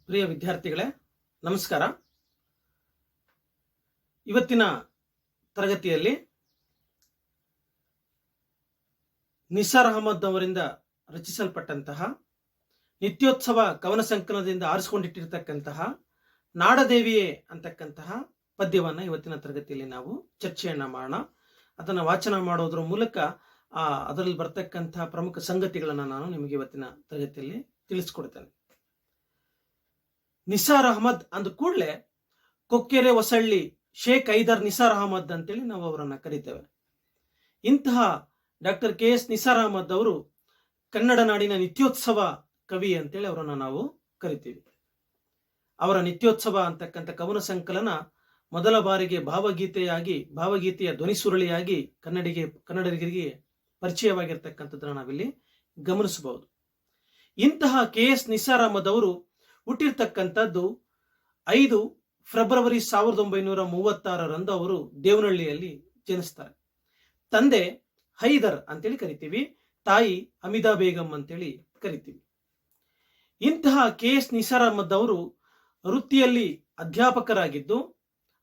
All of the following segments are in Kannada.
ಪ್ರಿಯ ವಿದ್ಯಾರ್ಥಿಗಳೇ, ನಮಸ್ಕಾರ. ಇವತ್ತಿನ ತರಗತಿಯಲ್ಲಿ ನಿಸಾರ್ ಅಹಮದ್ ಅವರಿಂದ ರಚಿಸಲ್ಪಟ್ಟಂತಹ ನಿತ್ಯೋತ್ಸವ ಕವನ ಸಂಕಲನದಿಂದ ಆರಿಸಿಕೊಂಡಿಟ್ಟಿರತಕ್ಕಂತಹ ನಾಡದೇವಿಯೇ ಅಂತಕ್ಕಂತಹ ಪದ್ಯವನ್ನು ಇವತ್ತಿನ ತರಗತಿಯಲ್ಲಿ ನಾವು ಚರ್ಚೆಯನ್ನ ಮಾಡೋಣ. ಅದನ್ನು ವಾಚನ ಮಾಡೋದ್ರ ಮೂಲಕ ಅದರಲ್ಲಿ ಬರ್ತಕ್ಕಂತಹ ಪ್ರಮುಖ ಸಂಗತಿಗಳನ್ನು ನಾನು ನಿಮಗೆ ಇವತ್ತಿನ ತರಗತಿಯಲ್ಲಿ ತಿಳಿಸ್ಕೊಡ್ತೇನೆ. ನಿಸಾರ್ ಅಹಮದ್ ಅಂದ ಕೂಡಲೇ ಕೊಕ್ಕೆರೆ ಹೊಸಳ್ಳಿ ಶೇಖ್ ಐದರ್ ನಿಸಾರ್ ಅಹಮದ್ ಅಂತೇಳಿ ನಾವು ಅವರನ್ನ ಕರಿತೇವೆ. ಇಂತಹ doctor K S Nisar Ahmad ಅವರು ಕನ್ನಡ ನಾಡಿನ ನಿತ್ಯೋತ್ಸವ ಕವಿ ಅಂತೇಳಿ ಅವರನ್ನ ನಾವು ಕರಿತೀವಿ. ಅವರ ನಿತ್ಯೋತ್ಸವ ಅಂತಕ್ಕಂಥ ಕವನ ಸಂಕಲನ ಮೊದಲ ಬಾರಿಗೆ ಭಾವಗೀತೆಯ ಧ್ವನಿ ಸುರುಳಿಯಾಗಿ ಕನ್ನಡಿಗರಿಗೆ ಪರಿಚಯವಾಗಿರ್ತಕ್ಕಂಥದ್ದನ್ನು ನಾವಿಲ್ಲಿ ಗಮನಿಸಬಹುದು. ಇಂತಹ ಕೆ ಎಸ್ ನಿಸಾರ್ ಅಹಮದ್ ಅವರು ಹುಟ್ಟಿರ್ತಕ್ಕಂಥದ್ದು 5 ಫೆಬ್ರವರಿ 1936 ಅವರು ದೇವನಹಳ್ಳಿಯಲ್ಲಿ ಜನಿಸ್ತಾರೆ. ತಂದೆ ಹೈದರ್ ಅಂತೇಳಿ ಕರಿತೀವಿ, ತಾಯಿ ಹಮೀದಾ ಬೇಗಂ ಅಂತೇಳಿ ಕರಿತೀವಿ. ಇಂತಹ ಕೆ ಎಸ್ ನಿಸಾರ್ ಅಹಮದ್ ಅವರು ವೃತ್ತಿಯಲ್ಲಿ ಅಧ್ಯಾಪಕರಾಗಿದ್ದು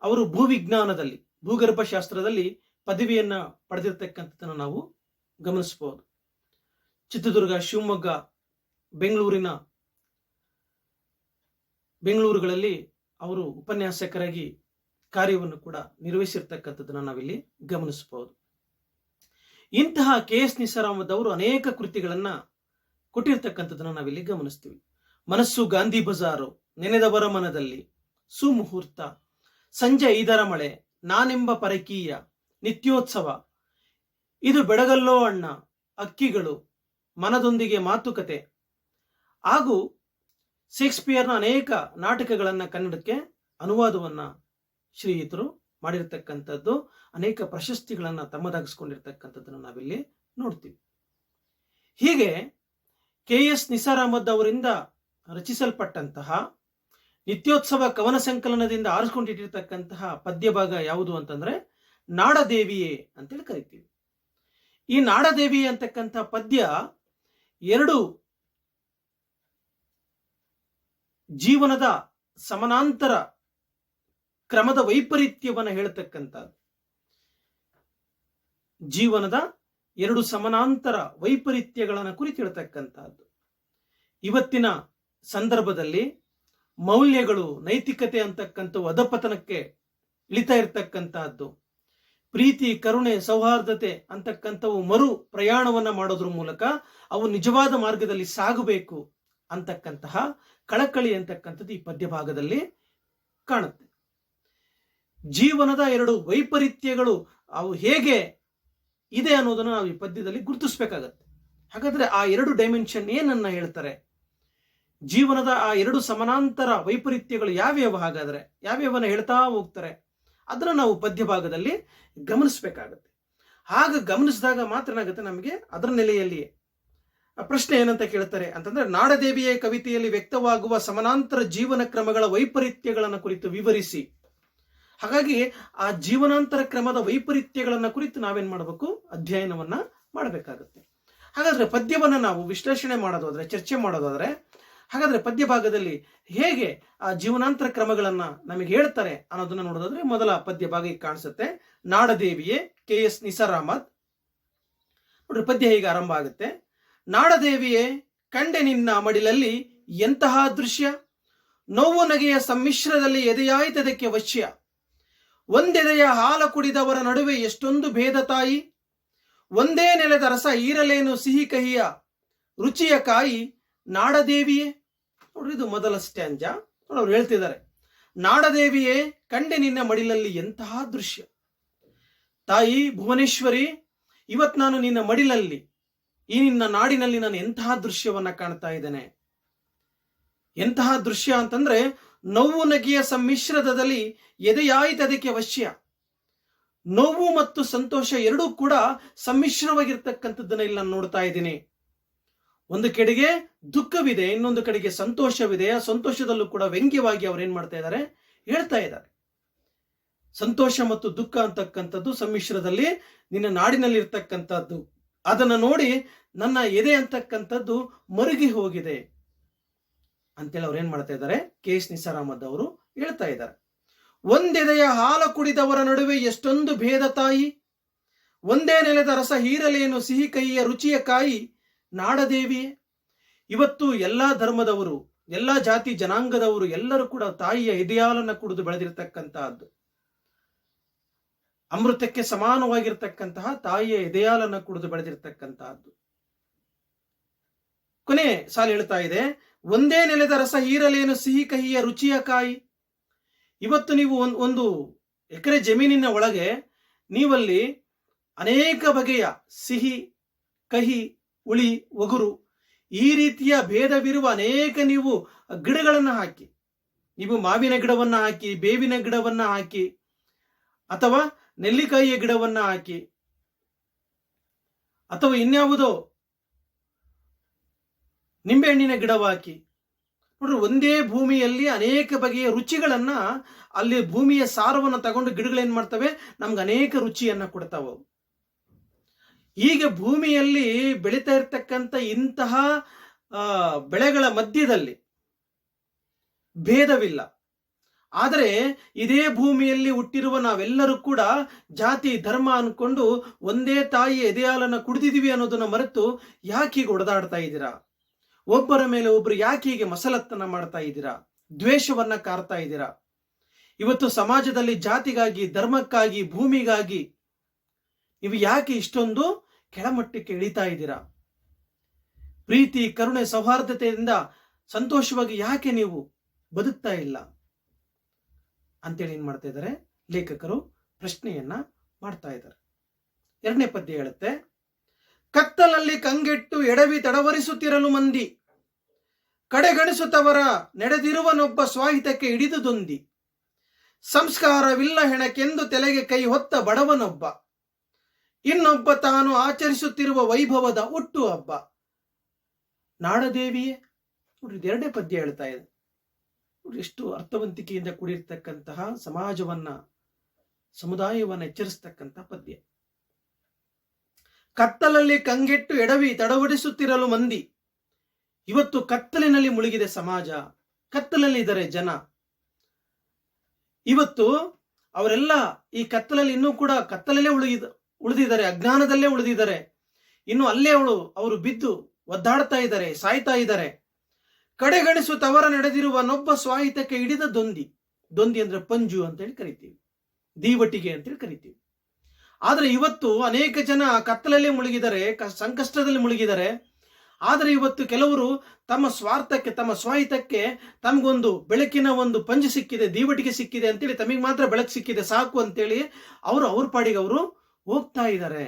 ಅವರು ಭೂವಿಜ್ಞಾನದಲ್ಲಿ ಭೂಗರ್ಭಶಾಸ್ತ್ರದಲ್ಲಿ ಪದವಿಯನ್ನ ಪಡೆದಿರ್ತಕ್ಕಂಥದ್ದನ್ನು ನಾವು ಗಮನಿಸಬಹುದು. ಚಿತ್ರದುರ್ಗ, ಶಿವಮೊಗ್ಗ, ಬೆಂಗಳೂರುಗಳಲ್ಲಿ ಅವರು ಉಪನ್ಯಾಸಕರಾಗಿ ಕಾರ್ಯವನ್ನು ಕೂಡ ನಿರ್ವಹಿಸಿರ್ತಕ್ಕಂಥದ್ದನ್ನು ನಾವಿಲ್ಲಿ ಗಮನಿಸಬಹುದು. ಇಂತಹ ಕೆ ಎಸ್ ನಿಸಾರ್ ಅಹಮದ್ ಅವರು ಅನೇಕ ಕೃತಿಗಳನ್ನ ಕೊಟ್ಟಿರ್ತಕ್ಕಂಥದ್ದನ್ನು ನಾವಿಲ್ಲಿ ಗಮನಿಸ್ತೀವಿ. ಮನಸ್ಸು ಗಾಂಧಿ ಬಜಾರು, ನೆನೆದವರ ಮನದಲ್ಲಿ, ಸುಮುಹೂರ್ತ, ಸಂಜೆ 5ರ ಮಳೆ, ನಾನೆಂಬ ಪರಕೀಯ, ನಿತ್ಯೋತ್ಸವ, ಇದು ಬೆಳಗಲ್ಲೋ ಅಣ್ಣ, ಅಕ್ಕಿಗಳು, ಮನದೊಂದಿಗೆ ಮಾತುಕತೆ ಹಾಗೂ ಶೇಕ್ಸ್ಪಿಯರ್ನ ಅನೇಕ ನಾಟಕಗಳನ್ನ ಕನ್ನಡಕ್ಕೆ ಅನುವಾದವನ್ನ ಶ್ರೀಯುತರು ಮಾಡಿರ್ತಕ್ಕಂಥದ್ದು, ಅನೇಕ ಪ್ರಶಸ್ತಿಗಳನ್ನ ತಮ್ಮದಾಗಿಸ್ಕೊಂಡಿರ್ತಕ್ಕಂಥದ್ದನ್ನು ನಾವಿಲ್ಲಿ ನೋಡ್ತೀವಿ. ಹೀಗೆ ಕೆ ಎಸ್ ನಿಸಾರ್ ಅಹಮದ್ ಅವರಿಂದ ರಚಿಸಲ್ಪಟ್ಟಂತಹ ನಿತ್ಯೋತ್ಸವ ಕವನ ಸಂಕಲನದಿಂದ ಆರಿಸಿಕೊಂಡಿಟ್ಟಿರ್ತಕ್ಕಂತಹ ಪದ್ಯ ಭಾಗ ಯಾವುದು ಅಂತಂದ್ರೆ ನಾಡದೇವಿಯೇ ಅಂತೇಳಿ ಕರಿತೀವಿ. ಈ ನಾಡದೇವಿ ಅಂತಕ್ಕಂಥ ಪದ್ಯ 2 ಜೀವನದ ಸಮಾನಾಂತರ ಕ್ರಮದ ವೈಪರೀತ್ಯವನ್ನು ಹೇಳ್ತಕ್ಕಂಥದ್ದು. ಜೀವನದ 2 ಸಮಾನಾಂತರ ವೈಪರೀತ್ಯಗಳನ್ನು ಕುರಿತು ಹೇಳ್ತಕ್ಕಂಥದ್ದು. ಇವತ್ತಿನ ಸಂದರ್ಭದಲ್ಲಿ ಮೌಲ್ಯಗಳು, ನೈತಿಕತೆ ಅಂತಕ್ಕಂಥವು ಅಧಪತನಕ್ಕೆ ಇಳಿತಾ ಇರ್ತಕ್ಕಂತಹದ್ದು. ಪ್ರೀತಿ, ಕರುಣೆ, ಸೌಹಾರ್ದತೆ ಅಂತಕ್ಕಂಥವು ಮರು ಪ್ರಯಾಣವನ್ನ ಮಾಡೋದ್ರ ಮೂಲಕ ಅವು ನಿಜವಾದ ಮಾರ್ಗದಲ್ಲಿ ಸಾಗಬೇಕು ಅಂತಕ್ಕಂತಹ ಕಳಕಳಿ ಅಂತಕ್ಕಂಥದ್ದು ಈ ಪದ್ಯ ಭಾಗದಲ್ಲಿ ಕಾಣುತ್ತೆ. ಜೀವನದ 2 ವೈಪರೀತ್ಯಗಳು ಅವು ಹೇಗೆ ಇದೆ ಅನ್ನೋದನ್ನು ನಾವು ಈ ಪದ್ಯದಲ್ಲಿ ಗುರುತಿಸ್ಬೇಕಾಗತ್ತೆ. ಹಾಗಾದ್ರೆ ಆ 2 ಡೈಮೆನ್ಷನ್ ಏನನ್ನ ಹೇಳ್ತಾರೆ? ಜೀವನದ ಆ 2 ಸಮಾನಾಂತರ ವೈಪರೀತ್ಯಗಳು ಯಾವ್ಯಾವ? ಹಾಗಾದ್ರೆ ಯಾವ್ಯಾವನ್ನ ಹೇಳ್ತಾ ಹೋಗ್ತಾರೆ ಅದನ್ನ ನಾವು ಪದ್ಯ ಭಾಗದಲ್ಲಿ ಗಮನಿಸಬೇಕಾಗತ್ತೆ. ಹಾಗೆ ಗಮನಿಸಿದಾಗ ಮಾತ್ರ ಏನಾಗುತ್ತೆ, ನಮಗೆ ಅದರ ನೆಲೆಯಲ್ಲಿ ಪ್ರಶ್ನೆ ಏನಂತ ಕೇಳ್ತಾರೆ ಅಂತಂದ್ರೆ, ನಾಡದೇವಿಯ ಕವಿತೆಯಲ್ಲಿ ವ್ಯಕ್ತವಾಗುವ ಸಮಾನಾಂತರ ಜೀವನ ಕ್ರಮಗಳ ವೈಪರೀತ್ಯಗಳನ್ನು ಕುರಿತು ವಿವರಿಸಿ. ಹಾಗಾಗಿ ಆ ಜೀವನಾಂತರ ಕ್ರಮದ ವೈಪರೀತ್ಯಗಳನ್ನ ಕುರಿತು ನಾವೇನ್ ಮಾಡಬೇಕು, ಅಧ್ಯಯನವನ್ನ ಮಾಡಬೇಕಾಗುತ್ತೆ. ಹಾಗಾದ್ರೆ ಪದ್ಯವನ್ನ ನಾವು ವಿಶ್ಲೇಷಣೆ ಮಾಡೋದಾದ್ರೆ, ಚರ್ಚೆ ಮಾಡೋದಾದ್ರೆ, ಹಾಗಾದ್ರೆ ಪದ್ಯ ಭಾಗದಲ್ಲಿ ಹೇಗೆ ಆ ಜೀವನಾಂತರ ಕ್ರಮಗಳನ್ನ ನಮಗೆ ಹೇಳ್ತಾರೆ ಅನ್ನೋದನ್ನ ನೋಡೋದಾದ್ರೆ, ಮೊದಲ ಪದ್ಯ ಭಾಗ ಕಾಣಿಸುತ್ತೆ, ನಾಡದೇವಿಯೇ ಕೆ ಎಸ್ ನಿಸಾರ್ ಅಹಮದ್. ನೋಡ್ರಿ, ಪದ್ಯ ಹೀಗೆ ಆರಂಭ ಆಗುತ್ತೆ. ನಾಡದೇವಿಯೇ ಕಂಡೆ ನಿನ್ನ ಮಡಿಲಲ್ಲಿ ಎಂತಹ ದೃಶ್ಯ, ನೋವು ನಗೆಯ ಸಮ್ಮಿಶ್ರದಲ್ಲಿ ಎದೆಯಾಯ್ತದಕ್ಕೆ ವಶ್ಯ, ಒಂದೆದೆಯ ಹಾಲ ಕುಡಿದವರ ನಡುವೆ ಎಷ್ಟೊಂದು ಭೇದ ತಾಯಿ, ಒಂದೇ ನೆಲದ ರಸ ಈರಲೇನು ಸಿಹಿ ಕಹಿಯ ರುಚಿಯ ಕಾಯಿ ನಾಡದೇವಿಯೇ. ನೋಡ್ರಿ, ಇದು ಮೊದಲ ಸ್ಟ್ಯಾಂಜ. ಅವ್ರು ಹೇಳ್ತಿದ್ದಾರೆ, ನಾಡದೇವಿಯೇ ಕಂಡೆ ನಿನ್ನ ಮಡಿಲಲ್ಲಿ ಎಂತಹ ದೃಶ್ಯ. ತಾಯಿ ಭುವನೇಶ್ವರಿ, ಇವತ್ ನಾನು ನಿನ್ನ ಮಡಿಲಲ್ಲಿ, ಈ ನಿನ್ನ ನಾಡಿನಲ್ಲಿ ನಾನು ಎಂತಹ ದೃಶ್ಯವನ್ನ ಕಾಣ್ತಾ ಇದ್ದೇನೆ. ಎಂತಹ ದೃಶ್ಯ ಅಂತಂದ್ರೆ, ನೋವು ನಗೆಯ ಸಮ್ಮಿಶ್ರದಲ್ಲಿ ಎದೆಯಾಯ್ತದಕ್ಕೆ ವಶ್ಯ. ನೋವು ಮತ್ತು ಸಂತೋಷ ಎರಡೂ ಕೂಡ ಸಮ್ಮಿಶ್ರವಾಗಿರ್ತಕ್ಕಂಥದ್ದನ್ನ ಇಲ್ಲಿ ನಾನು ನೋಡ್ತಾ ಇದ್ದೀನಿ. ಒಂದು ಕಡೆಗೆ ದುಃಖವಿದೆ, ಇನ್ನೊಂದು ಕಡೆಗೆ ಸಂತೋಷವಿದೆ. ಆ ಸಂತೋಷದಲ್ಲೂ ಕೂಡ ವ್ಯಂಗ್ಯವಾಗಿ ಅವ್ರು ಏನ್ ಮಾಡ್ತಾ ಇದ್ದಾರೆ, ಹೇಳ್ತಾ ಇದ್ದಾರೆ. ಸಂತೋಷ ಮತ್ತು ದುಃಖ ಅಂತಕ್ಕಂಥದ್ದು ಸಮ್ಮಿಶ್ರದಲ್ಲಿ ನಿನ್ನ ನಾಡಿನಲ್ಲಿ ಇರ್ತಕ್ಕಂಥದ್ದು. ಅದನ್ನ ನೋಡಿ ನನ್ನ ಎದೆ ಅಂತಕ್ಕಂಥದ್ದು ಮರುಗಿ ಹೋಗಿದೆ. ಅಂತೇಳಿ ಅವ್ರು ಏನ್ ಮಾಡ್ತಾ ಇದ್ದಾರೆ, ಕೆ ಎಸ್ ನಿಸಾರ್ ಅಹಮದ್ ಅವರು ಹೇಳ್ತಾ ಇದ್ದಾರೆ. ಒಂದೆದೆಯ ಹಾಲ ಕುಡಿದವರ ನಡುವೆ ಎಷ್ಟೊಂದು ಭೇದ ತಾಯಿ, ಒಂದೇ ನೆಲದ ರಸ ಹೀರಲೇನು ಸಿಹಿ ಕೈಯ ರುಚಿಯ ಕಾಯಿ ನಾಡದೇವಿಯೇ. ಇವತ್ತು ಎಲ್ಲಾ ಧರ್ಮದವರು, ಎಲ್ಲಾ ಜಾತಿ ಜನಾಂಗದವರು ಎಲ್ಲರೂ ಕೂಡ ತಾಯಿಯ ಎದೆಯಾಲನ್ನ ಕುಡಿದು ಬೆಳೆದಿರ್ತಕ್ಕಂತಹದ್ದು, ಅಮೃತಕ್ಕೆ ಸಮಾನವಾಗಿರ್ತಕ್ಕಂತಹ ತಾಯಿಯ ಎದೆಯಾಲನ್ನ ಕುಡಿದು ಬೆಳೆದಿರ್ತಕ್ಕಂತಹದ್ದು. ಕೊನೆ ಸಾಲ ಹೇಳ್ತಾ ಇದೆ, ಒಂದೇ ನೆಲದ ರಸ ಹೀರಲೇನು ಸಿಹಿ ಕಹಿಯ ರುಚಿಯ ಕಾಯಿ. ಇವತ್ತು ನೀವು ಒಂದು ಎಕರೆ ಜಮೀನಿನ ಒಳಗೆ ನೀವಲ್ಲಿ ಅನೇಕ ಬಗೆಯ ಸಿಹಿ, ಕಹಿ, ಉಳಿ, ಒಗುರು ಈ ರೀತಿಯ ಭೇದವಿರುವ ಅನೇಕ ನೀವು ಗಿಡಗಳನ್ನು ಹಾಕಿ, ನೀವು ಮಾವಿನ ಗಿಡವನ್ನ ಹಾಕಿ, ಬೇವಿನ ಗಿಡವನ್ನ ಹಾಕಿ, ಅಥವಾ ನೆಲ್ಲಿಕಾಯಿಯ ಗಿಡವನ್ನ ಹಾಕಿ, ಅಥವಾ ಇನ್ಯಾವುದೋ ನಿಂಬೆಹಣ್ಣಿನ ಗಿಡವ ಹಾಕಿ ನೋಡ್ರಿ, ಒಂದೇ ಭೂಮಿಯಲ್ಲಿ ಅನೇಕ ಬಗೆಯ ರುಚಿಗಳನ್ನ, ಅಲ್ಲಿ ಭೂಮಿಯ ಸಾರವನ್ನು ತಗೊಂಡು ಗಿಡಗಳೇನ್ ಮಾಡ್ತವೆ, ನಮ್ಗೆ ಅನೇಕ ರುಚಿಯನ್ನ ಕೊಡ್ತಾವ. ಹೀಗೆ ಭೂಮಿಯಲ್ಲಿ ಬೆಳೀತಾ ಇರ್ತಕ್ಕಂಥ ಇಂತಹ ಬೆಳೆಗಳ ಮಧ್ಯದಲ್ಲಿ ಭೇದವಿಲ್ಲ. ಆದರೆ ಇದೇ ಭೂಮಿಯಲ್ಲಿ ಹುಟ್ಟಿರುವ ನಾವೆಲ್ಲರೂ ಕೂಡ ಜಾತಿ ಧರ್ಮ ಅನ್ಕೊಂಡು ಒಂದೇ ತಾಯಿ ಎದೆಯಾಲನ್ನ ಕುಡಿದಿದೀವಿ ಅನ್ನೋದನ್ನ ಮರೆತು ಯಾಕೆ ಹೀಗೆ ಹೊಡೆದಾಡ್ತಾ ಇದ್ದೀರಾ? ಒಬ್ಬರ ಮೇಲೆ ಒಬ್ರು ಯಾಕೆ ಹೀಗೆ ಮಸಲತ್ತನ ಮಾಡ್ತಾ ಇದ್ದೀರಾ? ದ್ವೇಷವನ್ನ ಕಾರ್ತಾ ಇದ್ದೀರಾ? ಇವತ್ತು ಸಮಾಜದಲ್ಲಿ ಜಾತಿಗಾಗಿ, ಧರ್ಮಕ್ಕಾಗಿ, ಭೂಮಿಗಾಗಿ ನೀವು ಯಾಕೆ ಇಷ್ಟೊಂದು ಕೆಳಮಟ್ಟಕ್ಕೆ ಇಳಿತಾ ಇದ್ದೀರಾ? ಪ್ರೀತಿ, ಕರುಣೆ, ಸೌಹಾರ್ದತೆಯಿಂದ ಸಂತೋಷವಾಗಿ ಯಾಕೆ ನೀವು ಬದುಕ್ತಾ ಇಲ್ಲ ಅಂತೇಳಿ ಏನ್ ಮಾಡ್ತಾ ಇದ್ದಾರೆ, ಲೇಖಕರು ಪ್ರಶ್ನೆಯನ್ನ ಮಾಡ್ತಾ ಇದ್ದಾರೆ. ಎರಡನೇ ಪದ್ಯ ಹೇಳುತ್ತೆ, ಕತ್ತಲಲ್ಲಿ ಕಂಗೆಟ್ಟು ಎಡವಿ ತಡವರಿಸುತ್ತಿರಲು ಮಂದಿ, ಕಡೆಗಣಿಸುತ್ತವರ ನಡೆದಿರುವನೊಬ್ಬ ಸ್ವಾಹಿತಕ್ಕೆ ಹಿಡಿದುದೊಂದಿ, ಸಂಸ್ಕಾರವಿಲ್ಲ ಹೆಣಕೆಂದು ತಲೆಗೆ ಕೈ ಹೊತ್ತ ಬಡವನೊಬ್ಬ, ಇನ್ನೊಬ್ಬ ತಾನು ಆಚರಿಸುತ್ತಿರುವ ವೈಭವದ ಹುಟ್ಟು ಹಬ್ಬ ನಾಡದೇವಿಯೇ. ನೋಡ್ರಿ, ಎರಡನೇ ಪದ್ಯ ಹೇಳ್ತಾ ಇದೆ. ನೋಡ್ರಿ, ಎಷ್ಟು ಅರ್ಥವಂತಿಕೆಯಿಂದ ಕೂಡಿರ್ತಕ್ಕಂತಹ, ಸಮಾಜವನ್ನ, ಸಮುದಾಯವನ್ನ ಎಚ್ಚರಿಸ್ತಕ್ಕಂಥ ಪದ್ಯ. ಕತ್ತಲಲ್ಲಿ ಕಂಗೆಟ್ಟು ಎಡವಿ ತಡವಡಿಸುತ್ತಿರಲು ಮಂದಿ. ಇವತ್ತು ಕತ್ತಲಿನಲ್ಲಿ ಮುಳುಗಿದೆ ಸಮಾಜ, ಕತ್ತಲಲ್ಲಿ ಇದ್ದಾರೆ ಜನ. ಇವತ್ತು ಅವರೆಲ್ಲ ಈ ಕತ್ತಲಲ್ಲಿ ಇನ್ನೂ ಕೂಡ ಕತ್ತಲಲ್ಲೇ ಉಳಿದಿದ್ದಾರೆ, ಅಜ್ಞಾನದಲ್ಲೇ ಉಳಿದಿದ್ದಾರೆ. ಇನ್ನು ಅಲ್ಲೇ ಅವರು ಬಿದ್ದು ಒದ್ದಾಡ್ತಾ ಇದ್ದಾರೆ, ಸಾಯ್ತಾ ಇದ್ದಾರೆ. ಕಡೆಗಣಿಸುತ್ತವರ ನಡೆದಿರುವ ನೊಬ್ಬ ಸ್ವಾಹಿತಕ್ಕೆ ಹಿಡಿದ ದೊಂದಿ. ದೊಂದಿ ಅಂದ್ರೆ ಪಂಜು ಅಂತೇಳಿ ಕರಿತೀವಿ, ದೀವಟಿಗೆ ಅಂತೇಳಿ ಕರಿತೀವಿ. ಆದ್ರೆ ಇವತ್ತು ಅನೇಕ ಜನ ಕತ್ತಲಲ್ಲಿ ಮುಳುಗಿದ್ದಾರೆ, ಸಂಕಷ್ಟದಲ್ಲಿ ಮುಳುಗಿದ್ದಾರೆ. ಆದರೆ ಇವತ್ತು ಕೆಲವರು ತಮ್ಮ ಸ್ವಾರ್ಥಕ್ಕೆ, ತಮ್ಮ ಸ್ವಾಹಿತಕ್ಕೆ, ತಮಗೊಂದು ಬೆಳಕಿನ ಒಂದು ಪಂಜು ಸಿಕ್ಕಿದೆ, ದೀವಟಿಗೆ ಸಿಕ್ಕಿದೆ ಅಂತೇಳಿ, ತಮಗೆ ಮಾತ್ರ ಬೆಳಕು ಸಿಕ್ಕಿದೆ ಸಾಕು ಅಂತೇಳಿ ಅವ್ರ ಪಾಡಿಗೆ ಅವರು ಹೋಗ್ತಾ ಇದ್ದಾರೆ.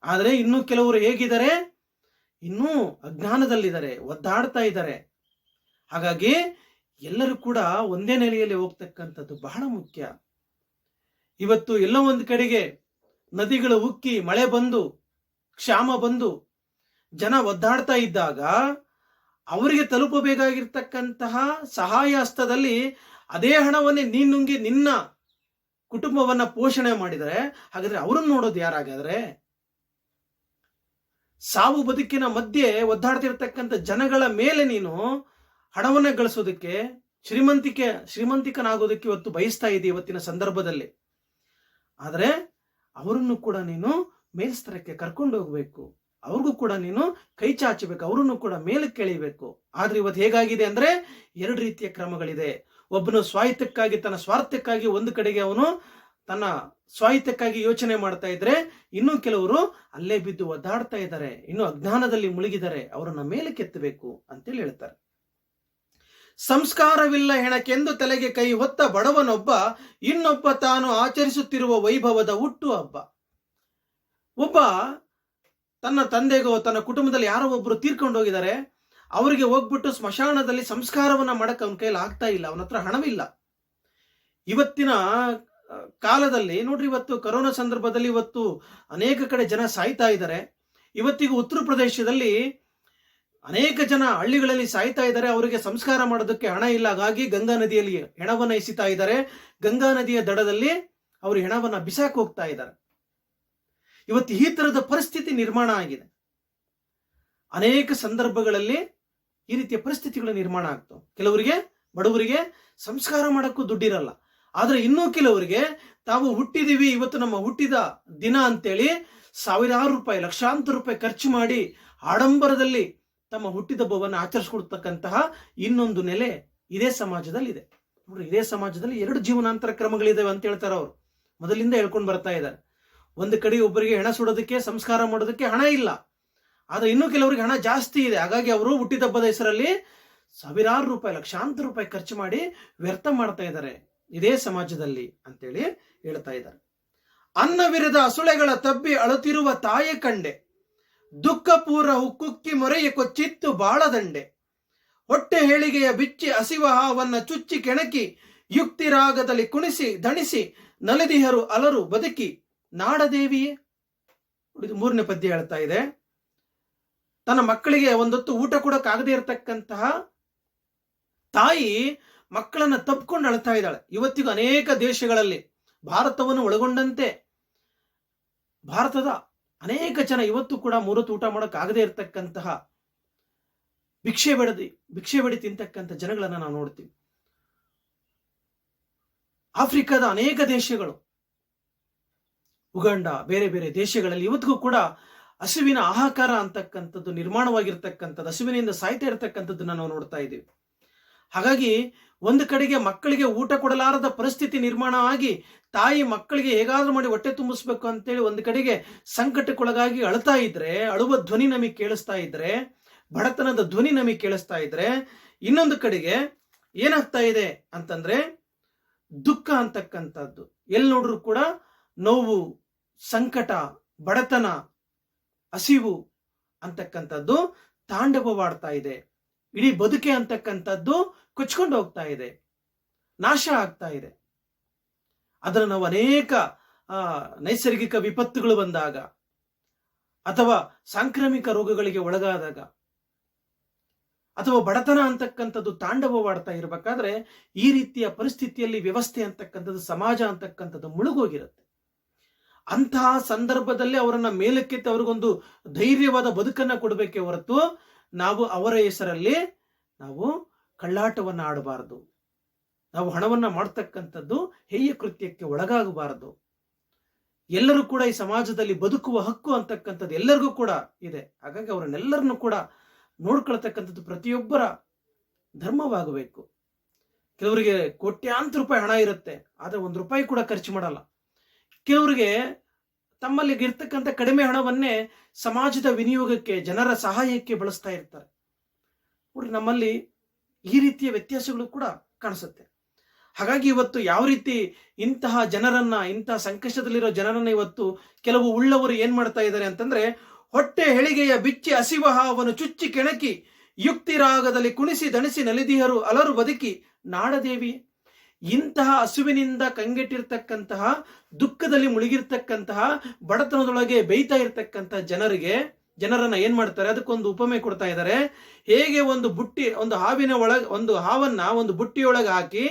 ಆದ್ರೆ ಇನ್ನು ಕೆಲವರು ಹೇಗಿದ್ದಾರೆ, ಇನ್ನೂ ಅಜ್ಞಾನದಲ್ಲಿದ್ದಾರೆ, ಒದ್ದಾಡ್ತಾ ಇದ್ದಾರೆ. ಹಾಗಾಗಿ ಎಲ್ಲರೂ ಕೂಡ ಒಂದೇ ನೆಲೆಯಲ್ಲಿ ಹೋಗ್ತಕ್ಕಂಥದ್ದು ಬಹಳ ಮುಖ್ಯ. ಇವತ್ತು ಎಲ್ಲೋ ಒಂದು ಕಡೆಗೆ ನದಿಗಳು ಉಕ್ಕಿ, ಮಳೆ ಬಂದು, ಕ್ಷಾಮ ಬಂದು ಜನ ಒದ್ದಾಡ್ತಾ ಇದ್ದಾಗ ಅವರಿಗೆ ತಲುಪಬೇಕಾಗಿರ್ತಕ್ಕಂತಹ ಸಹಾಯ ಹಸ್ತದಲ್ಲಿ ಅದೇ ಹಣವನ್ನೇ ನೀನ್ ನುಂಗಿ ನಿನ್ನ ಕುಟುಂಬವನ್ನ ಪೋಷಣೆ ಮಾಡಿದರೆ, ಹಾಗಾದ್ರೆ ಅವ್ರನ್ನ ನೋಡೋದು ಯಾರಾಗಾದ್ರೆ? ಸಾವು ಬದುಕಿನ ಮಧ್ಯೆ ಒದ್ದಾಡ್ತಿರ್ತಕ್ಕಂಥ ಜನಗಳ ಮೇಲೆ ನೀನು ಹಣವನ್ನ ಗಳಿಸೋದಕ್ಕೆ, ಶ್ರೀಮಂತಿಕನಾಗೋದಕ್ಕೆ ಇವತ್ತು ಬಯಸ್ತಾ ಇದೆಯಾ ಇವತ್ತಿನ ಸಂದರ್ಭದಲ್ಲಿ. ಆದರೆ ಅವರನ್ನು ಕೂಡ ನೀನು ಮೇಲ್ಸ್ತರಕ್ಕೆ ಕರ್ಕೊಂಡು ಹೋಗ್ಬೇಕು, ಅವ್ರಿಗೂ ಕೂಡ ನೀನು ಕೈ ಚಾಚಬೇಕು, ಅವರನ್ನು ಕೂಡ ಮೇಲಕ್ಕೆ ಎಳಿಬೇಕು. ಆದ್ರೆ ಇವತ್ತು ಹೇಗಾಗಿದೆ ಅಂದ್ರೆ, ಎರಡು ರೀತಿಯ ಕ್ರಮಗಳಿದೆ. ಒಬ್ಬನು ಸ್ವಾಹಿತಕ್ಕಾಗಿ, ತನ್ನ ಸ್ವಾರ್ಥಕ್ಕಾಗಿ ಒಂದು ಕಡೆಗೆ ಅವನು ತನ್ನ ಸ್ವಾಹಿತಕ್ಕಾಗಿ ಯೋಚನೆ ಮಾಡ್ತಾ ಇದ್ರೆ, ಇನ್ನು ಕೆಲವರು ಅಲ್ಲೇ ಬಿದ್ದು ಒದ್ದಾಡ್ತಾ ಇದ್ದಾರೆ, ಇನ್ನು ಅಜ್ಞಾನದಲ್ಲಿ ಮುಳುಗಿದ್ದಾರೆ, ಅವರನ್ನ ಮೇಲಕ್ಕೆತ್ತಬೇಕು ಅಂತೇಳಿ ಹೇಳ್ತಾರೆ. ಸಂಸ್ಕಾರವಿಲ್ಲ ಹೆಣಕೆಂದು ತಲೆಗೆ ಕೈ ಹೊತ್ತ ಬಡವನೊಬ್ಬ, ಇನ್ನೊಬ್ಬ ತಾನು ಆಚರಿಸುತ್ತಿರುವ ವೈಭವದ ಹುಟ್ಟು ಹಬ್ಬ. ಒಬ್ಬ ತನ್ನ ತಂದೆಗೋ ತನ್ನ ಕುಟುಂಬದಲ್ಲಿ ಯಾರೋ ಒಬ್ರು ತೀರ್ಕೊಂಡು ಹೋಗಿದ್ದಾರೆ, ಅವರಿಗೆ ಹೋಗ್ಬಿಟ್ಟು ಸ್ಮಶಾನದಲ್ಲಿ ಸಂಸ್ಕಾರವನ್ನ ಮಾಡಕ್ಕೆ ಅವನ ಕೈಯಲ್ಲಿ ಆಗ್ತಾ ಇಲ್ಲ, ಅವನ ಹತ್ರ ಹಣವಿಲ್ಲ. ಇವತ್ತಿನ ಕಾಲದಲ್ಲಿ ನೋಡ್ರಿ, ಇವತ್ತು ಕೊರೋನಾ ಸಂದರ್ಭದಲ್ಲಿ ಇವತ್ತು ಅನೇಕ ಕಡೆ ಜನ ಸಾಯ್ತಾ ಇದ್ದಾರೆ. ಇವತ್ತಿಗೂ ಉತ್ತರ ಪ್ರದೇಶದಲ್ಲಿ ಅನೇಕ ಜನ ಹಳ್ಳಿಗಳಲ್ಲಿ ಸಾಯ್ತಾ ಇದ್ದಾರೆ, ಅವರಿಗೆ ಸಂಸ್ಕಾರ ಮಾಡೋದಕ್ಕೆ ಹಣ ಇಲ್ಲ. ಹಾಗಾಗಿ ಗಂಗಾ ನದಿಯಲ್ಲಿ ಹೆಣವನ್ನ ಎಸಿತಾ ಇದ್ದಾರೆ, ಗಂಗಾ ನದಿಯ ದಡದಲ್ಲಿ ಅವರು ಹೆಣವನ್ನ ಬಿಸಾಕ್ ಹೋಗ್ತಾ ಇದ್ದಾರೆ. ಇವತ್ತು ಈ ತರದ ಪರಿಸ್ಥಿತಿ ನಿರ್ಮಾಣ ಆಗಿದೆ. ಅನೇಕ ಸಂದರ್ಭಗಳಲ್ಲಿ ಈ ರೀತಿಯ ಪರಿಸ್ಥಿತಿಗಳು ನಿರ್ಮಾಣ ಆಗ್ತವೆ. ಕೆಲವರಿಗೆ ಬಡವರಿಗೆ ಸಂಸ್ಕಾರ ಮಾಡಕ್ಕೂ ದುಡ್ಡಿರಲ್ಲ. ಆದ್ರೆ ಇನ್ನೂ ಕೆಲವರಿಗೆ ತಾವು ಹುಟ್ಟಿದೀವಿ, ಇವತ್ತು ನಮ್ಮ ಹುಟ್ಟಿದ ದಿನ ಅಂತೇಳಿ ಸಾವಿರಾರು ರೂಪಾಯಿ, ಲಕ್ಷಾಂತರ ರೂಪಾಯಿ ಖರ್ಚು ಮಾಡಿ ಆಡಂಬರದಲ್ಲಿ ತಮ್ಮ ಹುಟ್ಟಿದಬ್ಬವನ್ನು ಆಚರಿಸ್ಕೊಡ್ತಕ್ಕಂತಹ ಇನ್ನೊಂದು ನೆಲೆ ಇದೇ ಸಮಾಜದಲ್ಲಿ ಇದೆ. ನೋಡ್ರಿ, ಇದೇ ಸಮಾಜದಲ್ಲಿ 2 ಜೀವನಾಂತರ ಕ್ರಮಗಳಿದಾವೆ ಅಂತ ಹೇಳ್ತಾರೆ ಅವರು. ಮೊದಲಿಂದ ಹೇಳ್ಕೊಂಡು ಬರ್ತಾ ಇದ್ದಾರೆ. ಒಂದು ಕಡೆ ಒಬ್ಬರಿಗೆ ಹೆಣ ಸುಡೋದಕ್ಕೆ, ಸಂಸ್ಕಾರ ಮಾಡೋದಕ್ಕೆ ಹಣ ಇಲ್ಲ, ಆದ್ರೆ ಇನ್ನೂ ಕೆಲವರಿಗೆ ಹಣ ಜಾಸ್ತಿ ಇದೆ. ಹಾಗಾಗಿ ಅವರು ಹುಟ್ಟಿದಬ್ಬದ ಹೆಸರಲ್ಲಿ ಸಾವಿರಾರು ರೂಪಾಯಿ, ಲಕ್ಷಾಂತರ ರೂಪಾಯಿ ಖರ್ಚು ಮಾಡಿ ವ್ಯರ್ಥ ಮಾಡ್ತಾ ಇದ್ದಾರೆ ಇದೇ ಸಮಾಜದಲ್ಲಿ ಅಂತೇಳಿ ಹೇಳ್ತಾ ಇದ್ದಾರೆ. ಅನ್ನವಿರದ ಅಸುಳೆಗಳ ತಬ್ಬಿ ಅಳುತ್ತಿರುವ ತಾಯಿ ಕಂಡೆ, ದುಃಖಪೂರ ಹುಕ್ಕುಕ್ಕಿ ಮೊರೆಯ ಕೊಚ್ಚಿತ್ತು ಬಾಳದಂಡೆ, ಹೊಟ್ಟೆ ಹೇಳಿಗೆಯ ಬಿಚ್ಚಿ ಹಸಿವ ಹಾವನ್ನ ಚುಚ್ಚಿ ಕೆಣಕಿ ಯುಕ್ತಿ ರಾಗದಲ್ಲಿ ಕುಣಿಸಿ ದಣಿಸಿ ನಲಿದಿಹರು ಅಲರು ಬದುಕಿ ನಾಡದೇವಿಯೇ. ಇದು 3ನೇ ಪದ್ಯ ಹೇಳ್ತಾ ಇದೆ. ತನ್ನ ಮಕ್ಕಳಿಗೆ ಒಂದೊತ್ತು ಊಟ ಕೊಡಕ್ಕಾಗದೇ ಇರತಕ್ಕಂತಹ ತಾಯಿ ಮಕ್ಕಳನ್ನ ತಪ್ಪಿಕೊಂಡು ಅಳ್ತಾ ಇದ್ದಾಳೆ. ಇವತ್ತಿಗೂ ಅನೇಕ ದೇಶಗಳಲ್ಲಿ, ಭಾರತವನ್ನು ಒಳಗೊಂಡಂತೆ ಭಾರತದ ಅನೇಕ ಜನ ಇವತ್ತು ಕೂಡ 3 ಹೊತ್ತು ಊಟ ಮಾಡೋಕ್ಕಾಗದೇ ಇರತಕ್ಕಂತಹ ಭಿಕ್ಷೆ ಬೇಡಿ ತಿಂತಕ್ಕಂಥ ಜನಗಳನ್ನ ನಾವು ನೋಡ್ತೀವಿ. ಆಫ್ರಿಕಾದ ಅನೇಕ ದೇಶಗಳು, ಉಗಾಂಡ, ಬೇರೆ ಬೇರೆ ದೇಶಗಳಲ್ಲಿ ಇವತ್ತಿಗೂ ಕೂಡ ಹಸುವಿನ ಹಾಹಾಕಾರ ಅಂತಕ್ಕಂಥದ್ದು ನಿರ್ಮಾಣವಾಗಿರ್ತಕ್ಕಂಥದ್ದು, ಹಸುವಿನಿಂದ ಸಾಯ್ತಾ ಇರತಕ್ಕಂಥದ್ದನ್ನ ನಾವು ನೋಡ್ತಾ ಇದ್ದೀವಿ. ಹಾಗಾಗಿ ಒಂದು ಕಡೆಗೆ ಮಕ್ಕಳಿಗೆ ಊಟ ಕೊಡಲಾರದ ಪರಿಸ್ಥಿತಿ ನಿರ್ಮಾಣ ಆಗಿ ತಾಯಿ ಮಕ್ಕಳಿಗೆ ಹೇಗಾದ್ರೂ ಮಾಡಿ ಹೊಟ್ಟೆ ತುಂಬಿಸ್ಬೇಕು ಅಂತೇಳಿ ಒಂದು ಕಡೆಗೆ ಸಂಕಟಕ್ಕೊಳಗಾಗಿ ಅಳ್ತಾ ಇದ್ರೆ, ಅಳುವ ಧ್ವನಿ ನಮಗೆ ಕೇಳಿಸ್ತಾ ಇದ್ರೆ, ಬಡತನದ ಧ್ವನಿ ನಮಗೆ ಕೇಳಿಸ್ತಾ ಇದ್ರೆ, ಇನ್ನೊಂದು ಕಡೆಗೆ ಏನಾಗ್ತಾ ಇದೆ ಅಂತಂದ್ರೆ ದುಃಖ ಅಂತಕ್ಕಂಥದ್ದು, ಎಲ್ಲಿ ನೋಡ್ರು ಕೂಡ ನೋವು, ಸಂಕಟ, ಬಡತನ, ಹಸಿವು ಅಂತಕ್ಕಂಥದ್ದು ತಾಂಡವವಾಡ್ತಾ ಇದೆ. ಇಡೀ ಬದುಕೆ ಅಂತಕ್ಕಂಥದ್ದು ಕೊಚ್ಕೊಂಡು ಹೋಗ್ತಾ ಇದೆ, ನಾಶ ಆಗ್ತಾ ಇದೆ. ಅದನ್ನು ನಾವು ಅನೇಕ ನೈಸರ್ಗಿಕ ವಿಪತ್ತುಗಳು ಬಂದಾಗ ಅಥವಾ ಸಾಂಕ್ರಾಮಿಕ ರೋಗಗಳಿಗೆ ಒಳಗಾದಾಗ ಅಥವಾ ಬಡತನ ಅಂತಕ್ಕಂಥದ್ದು ತಾಂಡವವಾಡ್ತಾ ಇರಬೇಕಾದ್ರೆ ಈ ರೀತಿಯ ಪರಿಸ್ಥಿತಿಯಲ್ಲಿ ವ್ಯವಸ್ಥೆ ಅಂತಕ್ಕಂಥದ್ದು, ಸಮಾಜ ಅಂತಕ್ಕಂಥದ್ದು ಮುಳುಗೋಗಿರುತ್ತೆ. ಅಂತಹ ಸಂದರ್ಭದಲ್ಲಿ ಅವರನ್ನ ಮೇಲಕ್ಕೆತ್ತಿ ಅವ್ರಿಗೊಂದು ಧೈರ್ಯವಾದ ಬದುಕನ್ನ ಕೊಡಬೇಕೇ ಹೊರತು ನಾವು ಅವರ ಹೆಸರಲ್ಲಿ ನಾವು ಕಳ್ಳಾಟವನ್ನ ಆಡಬಾರದು. ನಾವು ಹಣವನ್ನ ಮಾಡ್ತಕ್ಕಂಥದ್ದು ಹೇಯ ಕೃತ್ಯಕ್ಕೆ ಒಳಗಾಗಬಾರದು. ಎಲ್ಲರೂ ಕೂಡ ಈ ಸಮಾಜದಲ್ಲಿ ಬದುಕುವ ಹಕ್ಕು ಅಂತಕ್ಕಂಥದ್ದು ಎಲ್ಲರಿಗೂ ಕೂಡ ಇದೆ. ಹಾಗಾಗಿ ಅವರನ್ನೆಲ್ಲರನ್ನು ಕೂಡ ನೋಡ್ಕೊಳ್ತಕ್ಕಂಥದ್ದು ಪ್ರತಿಯೊಬ್ಬರ ಧರ್ಮವಾಗಬೇಕು. ಕೆಲವರಿಗೆ ಕೋಟ್ಯಾಂತರ ರೂಪಾಯಿ ಹಣ ಇರುತ್ತೆ, ಆದ್ರೆ 1 ರೂಪಾಯಿ ಕೂಡ ಖರ್ಚು ಮಾಡಲ್ಲ. ಕೆಲವರಿಗೆ ತಮ್ಮಲ್ಲಿ ಇರ್ತಕ್ಕಂಥ ಕಡಿಮೆ ಹಣವನ್ನೇ ಸಮಾಜದ ವಿನಿಯೋಗಕ್ಕೆ, ಜನರ ಸಹಾಯಕ್ಕೆ ಬಳಸ್ತಾ ಇರ್ತಾರೆ. ನೋಡ್ರಿ, ನಮ್ಮಲ್ಲಿ ಈ ರೀತಿಯ ವ್ಯತ್ಯಾಸಗಳು ಕೂಡ ಕಾಣಿಸುತ್ತೆ. ಹಾಗಾಗಿ ಇವತ್ತು ಯಾವ ರೀತಿ ಇಂತಹ ಜನರನ್ನ, ಇಂತಹ ಸಂಕಷ್ಟದಲ್ಲಿರೋ ಜನರನ್ನ ಇವತ್ತು ಕೆಲವು ಉಳ್ಳವರು ಏನ್ ಮಾಡ್ತಾ ಇದ್ದಾರೆ ಅಂತಂದ್ರೆ, ಹೊಟ್ಟೆ ಹೆಳಿಗೆಯ ಬಿಚ್ಚಿ ಹಸಿವ ಹಾವನ್ನು ಚುಚ್ಚಿ ಕೆಣಕಿ ಯುಕ್ತಿ ರಾಗದಲ್ಲಿ ಕುಣಿಸಿ ದಣಿಸಿ ನಲಿದಿಹರು ಅಲರು ಬದುಕಿ ನಾಡದೇವಿ. ಇಂತಹ ಹಸುವಿನಿಂದ ಕಂಗೆಟ್ಟಿರ್ತಕ್ಕಂತಹ, ದುಃಖದಲ್ಲಿ ಮುಳುಗಿರ್ತಕ್ಕಂತಹ, ಬಡತನದೊಳಗೆ ಬೇಯ್ತಾ ಇರ್ತಕ್ಕಂತಹ ಜನರನ್ನ ಏನ್ ಮಾಡ್ತಾರೆ, ಅದಕ್ಕೊಂದು ಉಪಮೆ ಕೊಡ್ತಾ ಇದ್ದಾರೆ. ಹೇಗೆ ಒಂದು ಹಾವಿನ ಒಂದು ಹಾವನ್ನ ಒಂದು ಬುಟ್ಟಿಯೊಳಗೆ ಹಾಕಿ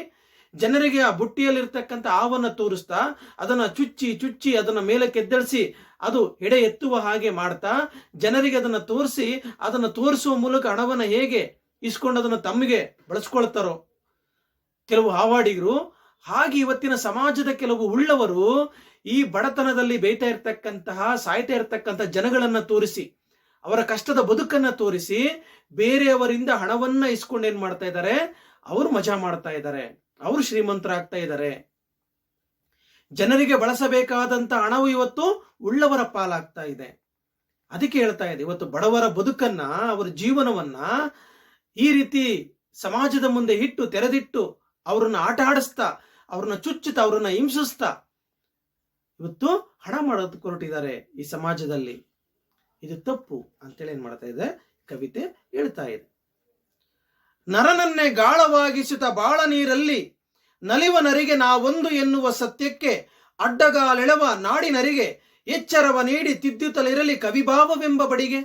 ಜನರಿಗೆ ಆ ಬುಟ್ಟಿಯಲ್ಲಿರ್ತಕ್ಕಂಥ ಹಾವನ್ನ ತೋರಿಸ್ತಾ ಅದನ್ನ ಚುಚ್ಚಿ ಅದನ್ನ ಮೇಲಕ್ಕೆ ಎದ್ದೇಳಿಸಿ ಅದು ಎಡೆ ಎತ್ತುವ ಹಾಗೆ ಮಾಡ್ತಾ ಜನರಿಗೆ ಅದನ್ನ ತೋರಿಸುವ ಮೂಲಕ ಹಣವನ್ನ ಹೇಗೆ ಇಸ್ಕೊಂಡು ಅದನ್ನ ತಮ್ಮಿಗೆ ಬಳಸ್ಕೊಳ್ತಾರೋ ಕೆಲವು ಹಾವಾಡಿಗರು, ಹಾಗೆ ಇವತ್ತಿನ ಸಮಾಜದ ಕೆಲವು ಉಳ್ಳವರು ಈ ಬಡತನದಲ್ಲಿ ಬೇಯ್ತಾ ಇರ್ತಕ್ಕಂತಹ, ಸಾಯ್ತಾ ಇರ್ತಕ್ಕಂಥ ಜನಗಳನ್ನ ತೋರಿಸಿ, ಅವರ ಕಷ್ಟದ ಬದುಕನ್ನ ತೋರಿಸಿ ಬೇರೆಯವರಿಂದ ಹಣವನ್ನ ಇಸ್ಕೊಂಡು ಏನ್ ಮಾಡ್ತಾ ಇದ್ದಾರೆ, ಅವರು ಮಜಾ ಮಾಡ್ತಾ ಇದ್ದಾರೆ, ಅವರು ಶ್ರೀಮಂತರಾಗ್ತಾ ಇದ್ದಾರೆ. ಜನರಿಗೆ ಬಳಸಬೇಕಾದಂತ ಹಣವು ಇವತ್ತು ಉಳ್ಳವರ ಪಾಲಾಗ್ತಾ ಇದೆ. ಅದಕ್ಕೆ ಹೇಳ್ತಾ ಇದೆ, ಇವತ್ತು ಬಡವರ ಬದುಕನ್ನ, ಅವರ ಜೀವನವನ್ನ ಈ ರೀತಿ ಸಮಾಜದ ಮುಂದೆ ತೆರೆದಿಟ್ಟು ಅವ್ರನ್ನ ಆಟ ಆಡಿಸ್ತಾ, ಅವ್ರನ್ನ ಚುಚ್ಚುತ್ತಾ, ಅವ್ರನ್ನ ಹಿಂಸಿಸ್ತಾ ಇವತ್ತು ಹಣ ಮಾಡೋದಕ್ಕೆ ಹೊರಟಿದ್ದಾರೆ ಈ ಸಮಾಜದಲ್ಲಿ. ಇದು ತಪ್ಪು ಅಂತೇಳಿ ಏನ್ ಮಾಡ್ತಾ ಇದೆ ಕವಿತೆ ಹೇಳ್ತಾ ಇದೆ. ನರನನ್ನೇ ಗಾಳವಾಗಿಸುತ್ತ ಬಾಳ ನೀರಲ್ಲಿ ನಲಿವ ನರಿಗೆ ನಾವೊಂದು ಎನ್ನುವ ಸತ್ಯಕ್ಕೆ ಅಡ್ಡಗಾಲೆಳವ ನಾಡಿನರಿಗೆ ಎಚ್ಚರವ ನೀಡಿ ತಿದ್ದುತ್ತಲಿರಲಿ ಕವಿಭಾವವೆಂಬ ಬಡಿಗೆ.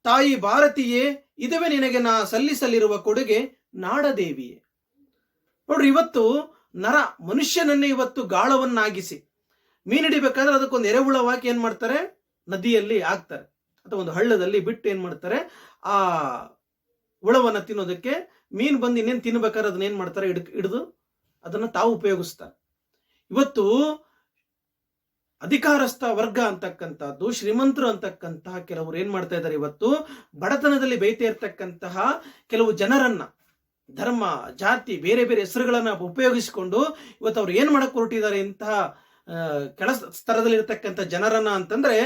ತಾಯಿ ಭಾರತೀಯೇ, ಇದುವೇ ನಿನಗೆ ನಾ ಸಲ್ಲಿಸಲಿರುವ ಕೊಡುಗೆ ನಾಡದೇವಿಯೇ. ನೋಡ್ರಿ, ಇವತ್ತು ಮನುಷ್ಯನನ್ನೇ ಇವತ್ತು ಗಾಳವನ್ನಾಗಿಸಿ ಮೀನು ಹಿಡಿಬೇಕಾದ್ರೆ ಅದಕ್ಕೊಂದು ಎರೆಹುಳವಾಗಿ ಏನ್ ಮಾಡ್ತಾರೆ, ನದಿಯಲ್ಲಿ ಹಾಕ್ತಾರೆ ಅಥವಾ ಒಂದು ಹಳ್ಳದಲ್ಲಿ ಬಿಟ್ಟು ಏನ್ ಮಾಡ್ತಾರೆ, ಆ ಹುಳವನ್ನ ತಿನ್ನೋದಕ್ಕೆ ಮೀನು ಬಂದು ಇನ್ನೇನು ತಿನ್ಬೇಕಾದ್ರೆ ಅದನ್ನ ಏನ್ ಮಾಡ್ತಾರೆ, ಹಿಡಿದು ಅದನ್ನ ತಾವು ಉಪಯೋಗಿಸ್ತಾರೆ. ಇವತ್ತು ಅಧಿಕಾರಸ್ಥ ವರ್ಗ ಅಂತಕ್ಕಂಥದ್ದು, ಶ್ರೀಮಂತರು ಅಂತಕ್ಕಂತಹ ಕೆಲವರು ಏನ್ ಮಾಡ್ತಾ ಇದ್ದಾರೆ, ಇವತ್ತು ಬಡತನದಲ್ಲಿ ಬೇಯ್ತಾ ಇರ್ತಕ್ಕಂತಹ ಕೆಲವು ಜನರನ್ನ, ಧರ್ಮ, ಜಾತಿ, ಬೇರೆ ಬೇರೆ ಹೆಸರುಗಳನ್ನ ಉಪಯೋಗಿಸಿಕೊಂಡು ಇವತ್ತು ಅವ್ರು ಏನ್ ಮಾಡಕ್ ಹೊರಟಿದ್ದಾರೆ, ಇಂತಹ ಕೆಳ ಸ್ತರದಲ್ಲಿ ಇರ್ತಕ್ಕಂಥ ಜನರನ್ನ ಅಂತಂದ್ರೆ,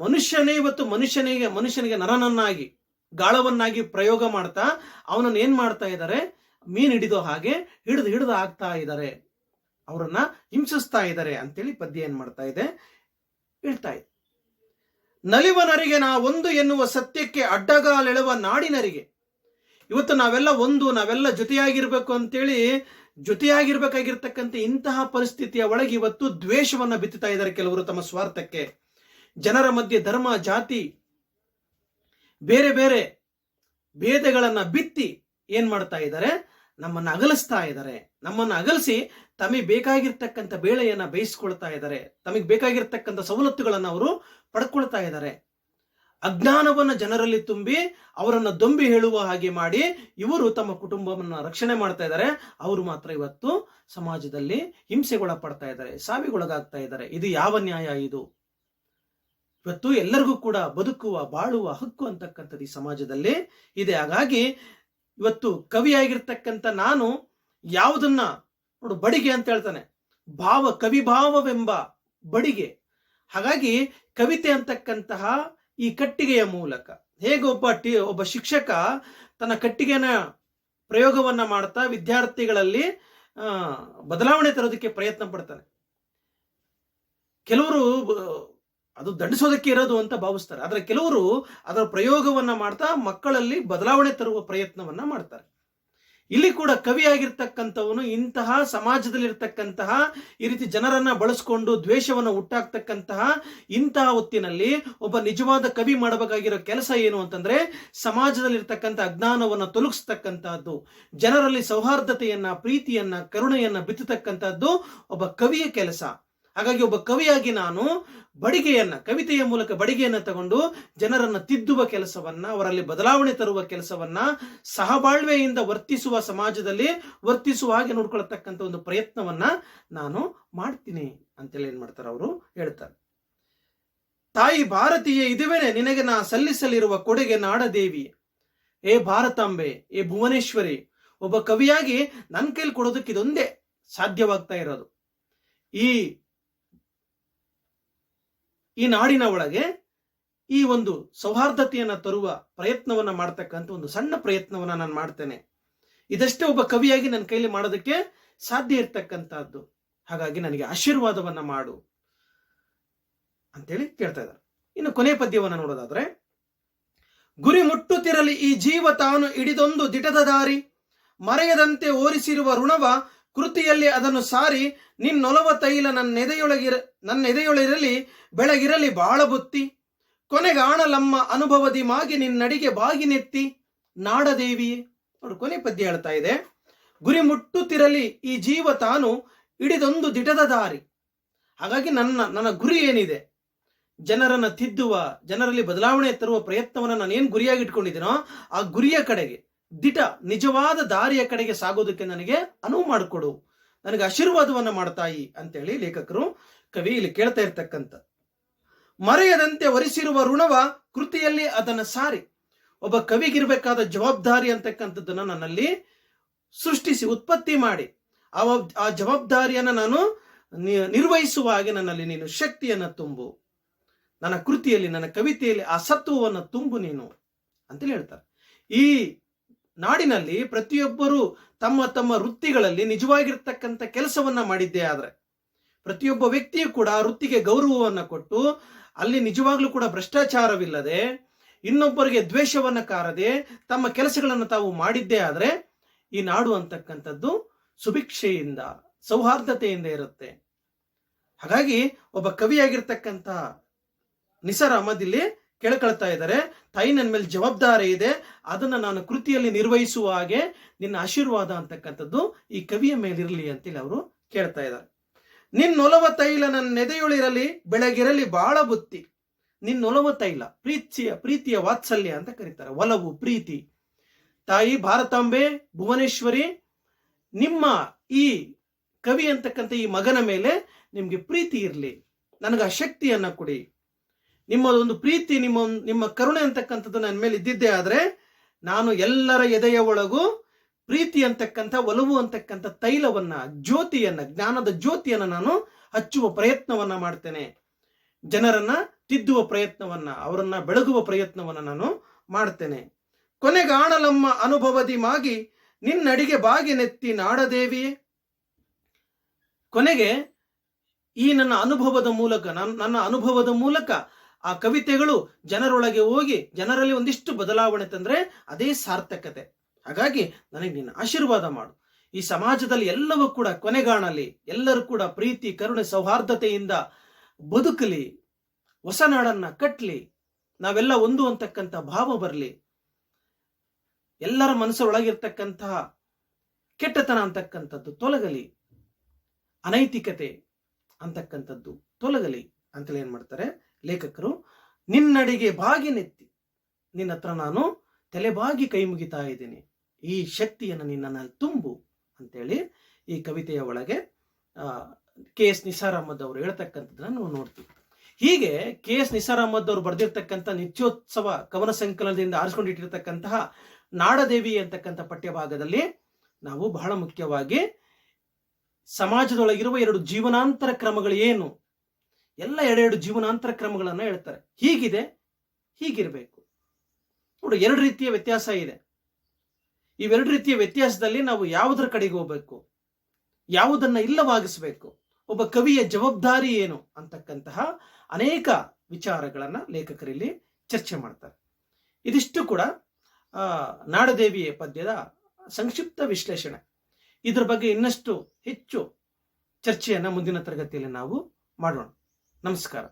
ಮನುಷ್ಯನೇ ಇವತ್ತು ಮನುಷ್ಯನಿಗೆ ನರನನ್ನಾಗಿ, ಗಾಳವನ್ನಾಗಿ ಪ್ರಯೋಗ ಮಾಡ್ತಾ ಅವನನ್ನ ಏನ್ ಮಾಡ್ತಾ ಇದ್ದಾರೆ, ಮೀನ್ ಹಿಡಿದೋ ಹಾಗೆ ಹಿಡಿದು ಆಗ್ತಾ ಇದ್ದಾರೆ, ಅವರನ್ನ ಹಿಂಸಿಸ್ತಾ ಇದ್ದಾರೆ ಅಂತೇಳಿ ಪದ್ಯ ಏನ್ ಮಾಡ್ತಾ ಇದೆ, ಹೇಳ್ತಾ ಇದೆ. ನಲಿವನರಿಗೆ ನಾ ಒಂದು ಎನ್ನುವ ಸತ್ಯಕ್ಕೆ ಅಡ್ಡಗಾಲೆಳುವ ನಾಡಿನರಿಗೆ. ಇವತ್ತು ನಾವೆಲ್ಲ ಜೊತೆಯಾಗಿರ್ಬೇಕು ಅಂತೇಳಿ ಜೊತೆಯಾಗಿರ್ಬೇಕಾಗಿರ್ತಕ್ಕಂಥ ಇಂತಹ ಪರಿಸ್ಥಿತಿಯ ಒಳಗೆ ಇವತ್ತು ದ್ವೇಷವನ್ನ ಬಿತ್ತುತ್ತಾ ಇದ್ದಾರೆ ಕೆಲವರು ತಮ್ಮ ಸ್ವಾರ್ಥಕ್ಕೆ. ಜನರ ಮಧ್ಯೆ ಧರ್ಮ, ಜಾತಿ, ಬೇರೆ ಬೇರೆ ಭೇದಗಳನ್ನ ಬಿತ್ತಿ ಏನ್ ಮಾಡ್ತಾ ಇದ್ದಾರೆ, ನಮ್ಮನ್ನ ಅಗಲಿಸ್ತಾ ಇದ್ದಾರೆ. ನಮ್ಮನ್ನ ಅಗಲಿಸಿ ತಮಗೆ ಬೇಕಾಗಿರ್ತಕ್ಕಂಥ ಬೇಳೆಯನ್ನ ಬೇಯಿಸ್ಕೊಳ್ತಾ ಇದ್ದಾರೆ, ತಮಗೆ ಬೇಕಾಗಿರ್ತಕ್ಕಂಥ ಸವಲತ್ತುಗಳನ್ನ ಅವರು ಪಡ್ಕೊಳ್ತಾ ಇದ್ದಾರೆ. ಅಜ್ಞಾನವನ್ನ ಜನರಲ್ಲಿ ತುಂಬಿ ಅವರನ್ನ ದೊಂಬಿ ಹೇಳುವ ಹಾಗೆ ಮಾಡಿ ಇವರು ತಮ್ಮ ಕುಟುಂಬವನ್ನ ರಕ್ಷಣೆ ಮಾಡ್ತಾ ಇದ್ದಾರೆ. ಅವರು ಮಾತ್ರ ಇವತ್ತು ಸಮಾಜದಲ್ಲಿ ಹಿಂಸೆಗೊಳಪಡ್ತಾ ಇದ್ದಾರೆ, ಸಾವಿಗೊಳಗಾಗ್ತಾ ಇದ್ದಾರೆ. ಇದು ಯಾವ ನ್ಯಾಯ? ಇದು ಇವತ್ತು ಎಲ್ಲರಿಗೂ ಕೂಡ ಬದುಕುವ, ಬಾಳುವ ಹಕ್ಕು ಅಂತಕ್ಕಂಥದ್ದು ಈ ಸಮಾಜದಲ್ಲಿ ಇದೆ. ಹಾಗಾಗಿ ಇವತ್ತು ಕವಿಯಾಗಿರ್ತಕ್ಕಂಥ ನಾನು ಯಾವುದನ್ನ ನೋಡು, ಬಡಿಗೆ ಅಂತ ಹೇಳ್ತಾನೆ, ಕವಿಭಾವವೆಂಬ ಬಡಿಗೆ. ಹಾಗಾಗಿ ಕವಿತೆ ಅಂತಕ್ಕಂತಹ ಈ ಕಟ್ಟಿಗೆಯ ಮೂಲಕ ಹೇಗೆ ಒಬ್ಬ ಶಿಕ್ಷಕ ತನ್ನ ಕಟ್ಟಿಗೆನ ಪ್ರಯೋಗವನ್ನ ಮಾಡ್ತಾ ವಿದ್ಯಾರ್ಥಿಗಳಲ್ಲಿ ಬದಲಾವಣೆ ತರೋದಕ್ಕೆ ಪ್ರಯತ್ನ ಪಡ್ತಾನೆ. ಕೆಲವರು ಅದು ದಂಡಿಸೋದಕ್ಕೆ ಇರೋದು ಅಂತ ಭಾವಿಸ್ತಾರೆ, ಆದ್ರೆ ಕೆಲವರು ಅದರ ಪ್ರಯೋಗವನ್ನ ಮಾಡ್ತಾ ಮಕ್ಕಳಲ್ಲಿ ಬದಲಾವಣೆ ತರುವ ಪ್ರಯತ್ನವನ್ನ ಮಾಡ್ತಾರೆ. ಇಲ್ಲಿ ಕೂಡ ಕವಿಯಾಗಿರ್ತಕ್ಕಂಥವನು ಇಂತಹ ಸಮಾಜದಲ್ಲಿರ್ತಕ್ಕಂತಹ ಈ ರೀತಿ ಜನರನ್ನ ಬಳಸ್ಕೊಂಡು ದ್ವೇಷವನ್ನು ಹುಟ್ಟಾಕ್ತಕ್ಕಂತಹ ಇಂತಹ ಹೊತ್ತಿನಲ್ಲಿ ಒಬ್ಬ ನಿಜವಾದ ಕವಿ ಮಾಡಬೇಕಾಗಿರೋ ಕೆಲಸ ಏನು ಅಂತಂದ್ರೆ, ಸಮಾಜದಲ್ಲಿರ್ತಕ್ಕಂಥ ಅಜ್ಞಾನವನ್ನ ತೊಲಗಿಸ್ತಕ್ಕಂತಹದ್ದು, ಜನರಲ್ಲಿ ಸೌಹಾರ್ದತೆಯನ್ನ, ಪ್ರೀತಿಯನ್ನ, ಕರುಣೆಯನ್ನ ಬಿತ್ತತಕ್ಕಂತಹದ್ದು ಒಬ್ಬ ಕವಿಯ ಕೆಲಸ. ಹಾಗಾಗಿ ಒಬ್ಬ ಕವಿಯಾಗಿ ನಾನು ಕವಿತೆಯ ಮೂಲಕ ಬಡಿಗೆಯನ್ನ ತಗೊಂಡು ಜನರನ್ನ ತಿದ್ದುವ ಕೆಲಸವನ್ನ, ಅವರಲ್ಲಿ ಬದಲಾವಣೆ ತರುವ ಕೆಲಸವನ್ನ, ಸಹಬಾಳ್ವೆಯಿಂದ ವರ್ತಿಸುವ, ಸಮಾಜದಲ್ಲಿ ವರ್ತಿಸುವ ಹಾಗೆ ನೋಡ್ಕೊಳ್ತಕ್ಕಂಥ ಒಂದು ಪ್ರಯತ್ನವನ್ನ ನಾನು ಮಾಡ್ತೀನಿ ಅಂತೇಳಿ ಏನ್ ಮಾಡ್ತಾರೆ, ಅವರು ಹೇಳ್ತಾರೆ. ತಾಯಿ ಭಾರತೀಯ ಇದುವೇನೆ ನಿನಗೆ ನಾ ಸಲ್ಲಿಸಲಿರುವ ಕೊಡುಗೆ ನಾಡದೇವಿ, ಏ ಭಾರತಾಂಬೆ, ಏ ಭುವನೇಶ್ವರಿ. ಒಬ್ಬ ಕವಿಯಾಗಿ ನನ್ನ ಕೈಲಿ ಕೊಡೋದಕ್ಕೆ ಇದೊಂದೇ ಸಾಧ್ಯವಾಗ್ತಾ ಇರೋದು. ಈ ನಾಡಿನ ಒಳಗೆ ಈ ಒಂದು ಸೌಹಾರ್ದತೆಯನ್ನ ತರುವ ಪ್ರಯತ್ನವನ್ನ ಮಾಡ್ತಕ್ಕಂಥ ಒಂದು ಸಣ್ಣ ಪ್ರಯತ್ನವನ್ನ ನಾನು ಮಾಡ್ತೇನೆ. ಇದಷ್ಟೇ ಒಬ್ಬ ಕವಿಯಾಗಿ ನನ್ನ ಕೈಲಿ ಮಾಡೋದಕ್ಕೆ ಸಾಧ್ಯ ಇರ್ತಕ್ಕಂಥದ್ದು. ಹಾಗಾಗಿ ನನಗೆ ಆಶೀರ್ವಾದವನ್ನ ಮಾಡು ಅಂತೇಳಿ ಕೇಳ್ತಾ ಇದ್ದಾರೆ. ಇನ್ನು ಕೊನೆ ಪದ್ಯವನ್ನ ನೋಡೋದಾದ್ರೆ, ಗುರಿ ಮುಟ್ಟುತ್ತಿರಲಿ ಈ ಜೀವ ತಾನು ಹಿಡಿದೊಂದು ದಿಟದ ದಾರಿ, ಮರೆಯದಂತೆ ಓರಿಸಿರುವ ಋಣವ ಕೃತಿಯಲ್ಲಿ ಅದನ್ನು ಸಾರಿ, ನಿನ್ನೊಲವ ತೈಲ ನನ್ನೆದೆಯೊಳಿರಲಿ ಬೆಳಗಿರಲಿ ಬಾಳ ಬುತ್ತಿ, ಕೊನೆಗಾಣಲಮ್ಮ ಅನುಭವದಿ ಮಾಗಿ ನಿನ್ನಡಿಗೆ ಬಾಗಿನೆತ್ತಿ ನಾಡದೇವಿಯೇ. ನೋಡು, ಕೊನೆ ಪದ್ಯ ಹೇಳ್ತಾ ಇದೆ, ಗುರಿ ಮುಟ್ಟುತ್ತಿರಲಿ ಈ ಜೀವ ತಾನು ಹಿಡಿದೊಂದು ದಿಟದ ದಾರಿ. ಹಾಗಾಗಿ ನನ್ನ ಗುರಿ ಏನಿದೆ, ಜನರನ್ನ ತಿದ್ದುವ, ಜನರಲ್ಲಿ ಬದಲಾವಣೆ ತರುವ ಪ್ರಯತ್ನವನ್ನ ನಾನು ಏನ್ ಗುರಿಯಾಗಿ ಇಟ್ಕೊಂಡಿದ್ದೀನೋ ಆ ಗುರಿಯ ಕಡೆಗೆ, ನಿಜವಾದ ದಾರಿಯ ಕಡೆಗೆ ಸಾಗೋದಕ್ಕೆ ನನಗೆ ಅನುವು ಮಾಡಿಕೊಡು, ನನಗೆ ಆಶೀರ್ವಾದವನ್ನ ಮಾಡ್ತಾಯಿ ಅಂತೇಳಿ ಲೇಖಕರು, ಕವಿ ಇಲ್ಲಿ ಕೇಳ್ತಾ ಇರ್ತಕ್ಕಂಥ. ಮರೆಯದಂತೆ ವರಿಸಿರುವ ಋಣವ ಕೃತಿಯಲ್ಲಿ ಅದನ್ನ ಸಾರಿ. ಒಬ್ಬ ಕವಿಗಿರ್ಬೇಕಾದ ಜವಾಬ್ದಾರಿ ಅಂತಕ್ಕಂಥದ್ದನ್ನ ನನ್ನಲ್ಲಿ ಸೃಷ್ಟಿಸಿ, ಉತ್ಪತ್ತಿ ಮಾಡಿ, ಆ ಜವಾಬ್ದಾರಿಯನ್ನ ನಾನು ನಿರ್ವಹಿಸುವ ಹಾಗೆ ನನ್ನಲ್ಲಿ ನೀನು ಶಕ್ತಿಯನ್ನ ತುಂಬು, ನನ್ನ ಕೃತಿಯಲ್ಲಿ, ನನ್ನ ಕವಿತೆಯಲ್ಲಿ ಆ ಸತ್ವವನ್ನು ತುಂಬು ನೀನು ಅಂತೇಳಿ ಹೇಳ್ತಾರೆ. ಈ ನಾಡಿನಲ್ಲಿ ಪ್ರತಿಯೊಬ್ಬರು ತಮ್ಮ ತಮ್ಮ ವೃತ್ತಿಗಳಲ್ಲಿ ನಿಜವಾಗಿರ್ತಕ್ಕಂಥ ಕೆಲಸವನ್ನ ಮಾಡಿದ್ದೇ ಆದ್ರೆ, ಪ್ರತಿಯೊಬ್ಬ ವ್ಯಕ್ತಿಯು ಕೂಡ ವೃತ್ತಿಗೆ ಗೌರವವನ್ನ ಕೊಟ್ಟು, ಅಲ್ಲಿ ನಿಜವಾಗ್ಲೂ ಕೂಡ ಭ್ರಷ್ಟಾಚಾರವಿಲ್ಲದೆ, ಇನ್ನೊಬ್ಬರಿಗೆ ದ್ವೇಷವನ್ನ ಕಾರದೆ ತಮ್ಮ ಕೆಲಸಗಳನ್ನು ತಾವು ಮಾಡಿದ್ದೇ ಆದ್ರೆ, ಈ ನಾಡು ಅಂತಕ್ಕಂಥದ್ದು ಸುಭಿಕ್ಷೆಯಿಂದ, ಸೌಹಾರ್ದತೆಯಿಂದ ಇರುತ್ತೆ. ಹಾಗಾಗಿ ಒಬ್ಬ ಕವಿಯಾಗಿರ್ತಕ್ಕಂಥ ನಿಸಾರ್ ಅಹಮದ್ ಇಲ್ಲಿ ಕೇಳ್ಕೊಳ್ತಾ ಇದ್ದಾರೆ, ತಾಯಿ ನನ್ನ ಮೇಲೆ ಜವಾಬ್ದಾರಿ ಇದೆ, ಅದನ್ನ ನಾನು ಕೃತಿಯಲ್ಲಿ ನಿರ್ವಹಿಸುವ ಹಾಗೆ ನಿನ್ನ ಆಶೀರ್ವಾದ ಅಂತಕ್ಕಂಥದ್ದು ಈ ಕವಿಯ ಮೇಲಿರಲಿ ಅಂತೇಳಿ ಅವರು ಕೇಳ್ತಾ ಇದ್ದಾರೆ. ನಿನ್ನೊಲವ ತೈಲ ನನ್ನ ನೆದೆಯೊಳಿರಲಿ ಬೆಳಗಿರಲಿ ಬಾಳ ಬುತ್ತಿ. ನಿನ್ನೊಲವ ತೈಲ, ಪ್ರೀತಿಯ ವಾತ್ಸಲ್ಯ ಅಂತ ಕರೀತಾರೆ, ಒಲವು, ಪ್ರೀತಿ. ತಾಯಿ ಭಾರತಾಂಬೆ ಭುವನೇಶ್ವರಿ, ನಿಮ್ಮ ಈ ಕವಿ ಅಂತಕ್ಕಂಥ ಈ ಮಗನ ಮೇಲೆ ನಿಮ್ಗೆ ಪ್ರೀತಿ ಇರಲಿ, ನನಗೆ ಆ ಶಕ್ತಿಯನ್ನ ಕೊಡಿ. ನಿಮ್ಮ ಒಂದು ಪ್ರೀತಿ, ನಿಮ್ಮ ಕರುಣೆ ಅಂತಕ್ಕಂಥದ್ದು ನನ್ನ ಮೇಲೆ ಇದ್ದಿದ್ದೇ ಆದ್ರೆ ನಾನು ಎಲ್ಲರ ಎದೆಯ ಒಳಗೂ ಪ್ರೀತಿ ಅಂತಕ್ಕಂಥ, ಒಲವು ಅಂತಕ್ಕಂಥ ತೈಲವನ್ನ, ಜ್ಯೋತಿಯನ್ನ, ಜ್ಞಾನದ ಜ್ಯೋತಿಯನ್ನ ನಾನು ಹಚ್ಚುವ ಪ್ರಯತ್ನವನ್ನ ಮಾಡ್ತೇನೆ. ಜನರನ್ನ ತಿದ್ದುವ ಪ್ರಯತ್ನವನ್ನ, ಅವರನ್ನ ಬೆಳಗುವ ಪ್ರಯತ್ನವನ್ನ ನಾನು ಮಾಡ್ತೇನೆ. ಕೊನೆಗಾಣಲಮ್ಮ ಅನುಭವದಿ ಮಾಗಿ ನಿನ್ನಡಿಗೆ ಬಾಗಿ ನೆತ್ತಿ ನಾಡದೇವಿಯೇ. ಕೊನೆಗೆ ಈ ನನ್ನ ಅನುಭವದ ಮೂಲಕ ಆ ಕವಿತೆಗಳು ಜನರೊಳಗೆ ಹೋಗಿ ಜನರಲ್ಲಿ ಒಂದಿಷ್ಟು ಬದಲಾವಣೆ ತಂದ್ರೆ ಅದೇ ಸಾರ್ಥಕತೆ. ಹಾಗಾಗಿ ನನಗೆ ನಿನ್ನ ಆಶೀರ್ವಾದ ಮಾಡು. ಈ ಸಮಾಜದಲ್ಲಿ ಎಲ್ಲವೂ ಕೂಡ ಕೊನೆಗಾಣಲಿ, ಎಲ್ಲರೂ ಕೂಡ ಪ್ರೀತಿ, ಕರುಣೆ, ಸೌಹಾರ್ದತೆಯಿಂದ ಬದುಕಲಿ, ಹೊಸ ನಾಡನ್ನ ಕಟ್ಟಲಿ, ನಾವೆಲ್ಲ ಒಂದು ಅಂತಕ್ಕಂಥ ಭಾವ ಬರಲಿ, ಎಲ್ಲರ ಮನಸ್ಸೊಳಗಿರ್ತಕ್ಕಂತಹ ಕೆಟ್ಟತನ ಅಂತಕ್ಕಂಥದ್ದು ತೊಲಗಲಿ, ಅನೈತಿಕತೆ ಅಂತಕ್ಕಂಥದ್ದು ತೊಲಗಲಿ ಅಂತೇಳಿ ಏನ್ ಮಾಡ್ತಾರೆ ಲೇಖಕರು, ನಿನ್ನಡಿಗೆ ಬಾಗಿ ನೆತ್ತಿ, ನಿನ್ನ ಹತ್ರ ನಾನು ತಲೆಬಾಗಿ ಕೈ ಮುಗಿತಾ ಇದ್ದೀನಿ, ಈ ಶಕ್ತಿಯನ್ನು ನಿನ್ನಲ್ಲಿ ತುಂಬು ಅಂತೇಳಿ ಈ ಕವಿತೆಯ ಒಳಗೆ KS ನಿಸಾರ್ ಅಹಮದ್ ಅವರು ಹೇಳ್ತಕ್ಕಂಥದ್ದನ್ನ ನಾವು ನೋಡ್ತೀವಿ. ಹೀಗೆ KS ನಿಸಾರ್ ಅಹಮದ್ ಅವರು ಬರೆದಿರ್ತಕ್ಕಂಥ ನಿತ್ಯೋತ್ಸವ ಕವನ ಸಂಕಲನದಿಂದ ಆರಿಸಿಕೊಂಡಿಟ್ಟಿರ್ತಕ್ಕಂತಹ ನಾಡದೇವಿ ಅಂತಕ್ಕಂಥ ಪಠ್ಯಭಾಗದಲ್ಲಿ ನಾವು ಬಹಳ ಮುಖ್ಯವಾಗಿ ಸಮಾಜದೊಳಗಿರುವ 2 ಜೀವನಾಂತರ ಕ್ರಮಗಳು ಏನು, ಎಲ್ಲ 2 ಜೀವನಾಂತರ ಕ್ರಮಗಳನ್ನ ಹೇಳ್ತಾರೆ. ಹೀಗಿದೆ, ಹೀಗಿರ್ಬೇಕು ನೋಡಿ. 2 ರೀತಿಯ ವ್ಯತ್ಯಾಸ ಇದೆ. ಇವೆರಡು ರೀತಿಯ ವ್ಯತ್ಯಾಸದಲ್ಲಿ ನಾವು ಯಾವುದರ ಕಡೆಗೆ ಹೋಗ್ಬೇಕು, ಯಾವುದನ್ನ ಇಲ್ಲವಾಗಿಸಬೇಕು, ಒಬ್ಬ ಕವಿಯ ಜವಾಬ್ದಾರಿ ಏನು ಅಂತಕ್ಕಂತಹ ಅನೇಕ ವಿಚಾರಗಳನ್ನ ಲೇಖಕರಲ್ಲಿ ಚರ್ಚೆ ಮಾಡ್ತಾರೆ. ಇದಿಷ್ಟು ಕೂಡ ನಾಡದೇವಿಯ ಪದ್ಯದ ಸಂಕ್ಷಿಪ್ತ ವಿಶ್ಲೇಷಣೆ. ಇದರ ಬಗ್ಗೆ ಇನ್ನಷ್ಟು ಹೆಚ್ಚು ಚರ್ಚೆಯನ್ನ ಮುಂದಿನ ತರಗತಿಯಲ್ಲಿ ನಾವು ಮಾಡೋಣ. ನಮಸ್ಕಾರ.